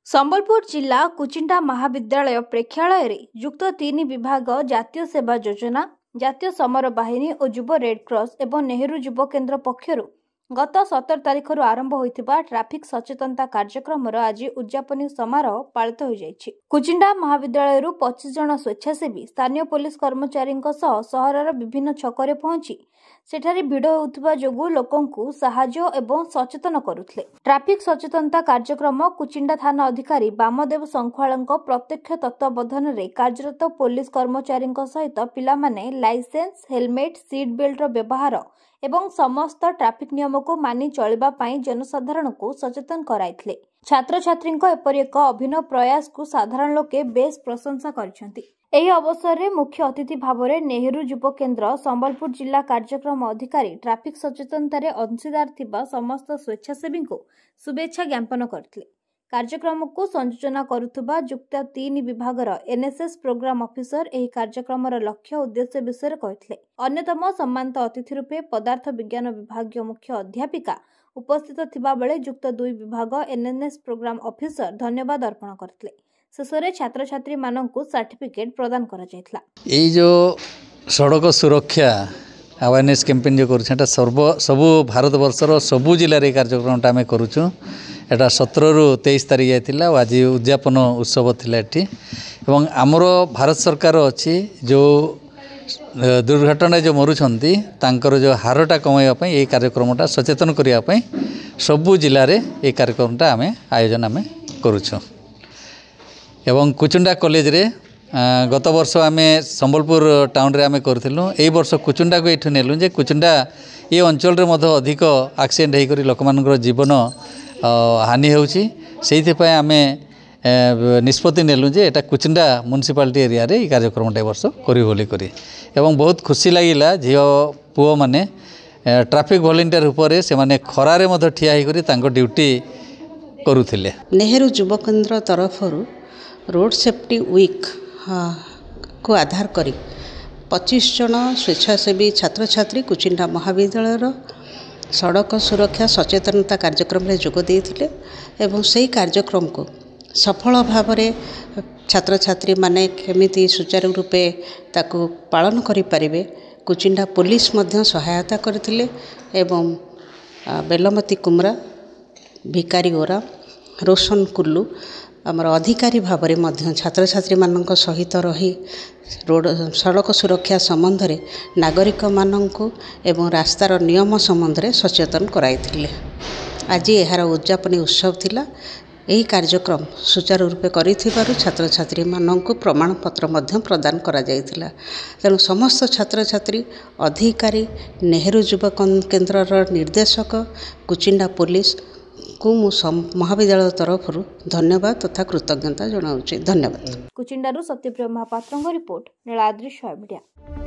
संबलपुर जिला कुचिंडा महाविद्यालय प्रेक्षालय रे युक्त 3 विभाग जातीय सेवा योजना जातीय समर बाहिनी और युव रेड क्रॉस एवं नेहरू युव केन्द्र पक्षर गत 17 तारिख आरंभ होइथिबा ट्राफिक सचेतनता कार्यक्रम आज उद्यापनी समारोह पालित हो जाइछि। कुचिंडा महाविद्यालय 25 जन स्वेच्छासेवी स्थानीय पुलिस कर्मचारी सहरर विभिन्न छकरे पहुंची सेठारे भिड़ होउथिबा जोगु लोकंकु सहाय्य एवं सचेतन करुथले। ट्राफिक सचेतनता कार्यक्रम कुचिंडा थाना अधिकारी वामदेव संखुआलଙ୍କ प्रत्यक्ष तत्वावधान रे कार्यरत पुलिस कर्मचारी सहित पिला माने लाइसेंस हेलमेट सीट बेल्ट रो व्यवहार एवं समस्त ट्राफिक नियम को मानि चलिबा पई जनसाधारण को सचेतन कराइथिले। छात्र छात्री एपरि एक अभिनव प्रयास को साधारण लोके बेस प्रशंसा करिसेंती। एही अवसर में मुख्य अतिथि भाव में नेहरू युव केन्द्र संबलपुर जिला कार्यक्रम अधिकारी ट्राफिक सचेतनता रे अंशीदार थिबा समस्त स्वेच्छासेवी को शुभेच्छा ज्ञापन करथिले। कार्यक्रम को संयोजना करुथुबा युक्त 3 विभागर एनएसएस प्रोग्राम ऑफिसर एही कार्यक्रम लक्ष्य उद्देश्य विषय कहिथिले। अन्यतम सम्मानित अतिथि रूपे पदार्थ विज्ञान विभाग मुख्य अध्यापिका उपस्थित थिबा बेले युक्त 2 विभाग एनएनएस प्रोग्राम ऑफिसर धन्यवाद अर्पण करथिले। शेषे छात्र छात्री माननकु सर्टिफिकेट प्रदान करा जायथला। एई जो सड़क सुरक्षा अवेयरनेस कैंपेन जो करूँ सबू भारत वर्षर सबू जिले में कार्यक्रम आम करूँ। एटा 17 रु 23 तारीख जाइथिला आज उद्यापन उत्सव थिला एठी एवं आमर भारत सरकार अच्छी जो दुर्घटना जो मरुछंती तांकर जो हारटा कमाइबा पई ए कार्यक्रमटा सचेतन करिया पई सबू जिले में ए कार्यक्रमटा आम आयोजन आम करूँ। एवं कुचुंडा कॉलेज रे गत वर्ष आम संबलपुर टाउन रे आम करथिलु। एई वर्ष कुचुंडा को एठु नेलु जे कुचुंडा ये अंचल रे मध्य अधिक एक्सीडेंट हेकरी लोकमानकर जीवन हानि होउछि। सेइथिपाई आमे निष्पत्ति नेलु जे एटा कुचिंडा म्युनिसिपालिटी एरिया रे कार्यक्रमटा वर्ष करी बोली करी एवं बहुत खुशी लागिला। झियो पुओ माने ट्रैफिक वॉलंटियर ऊपर से माने खरारे मध्य ठिया हेकरी तांको ड्यूटी करूथिले। नेहरू युव केन्द्र तरफ रोड सेफ्टी वीक को आधार करी 25 जन स्वेच्छासेवी छात्र छात्री कुचिंडा महाविद्यालय सड़क सुरक्षा सचेतनता कार्यक्रम में जोग देइथिले एवं सही कार्यक्रम को सफल भाव में छात्र छात्री माने केमिति सुचारू रूपे ताकू पालन करि परिबे कुचिंडा पुलिस मध्य सहायता करथिले एवं बेलमती कुमरा भिकारी गोरा रोशन कुल्लू आमर अधिकारी भाव में छात्र छात्री मानक सहित रही रोड सड़क सुरक्षा संबंध में नागरिक मानक एवं रास्तार नियम संबंध में सचेतन कराइथिले। आज यार उद्यापनी उत्सव थिला। यही कार्यक्रम सुचारू रूपे करिथिबारु छात्र छात्री मानक प्रमाण पत्र मध्य प्रदान करा जायथिला। तेणु समस्त छात्र छात्री अधिकारी नेहरू युव केन्द्र निर्देशक कुचिंडा पुलिस को महाविद्यालय तरफ धन्यवाद तथा कृतज्ञता जनाऊँ। धन्यवाद। कुचिंडारू सत्यप्रिय महापात्र रिपोर्ट नीलाद्री मीडिया।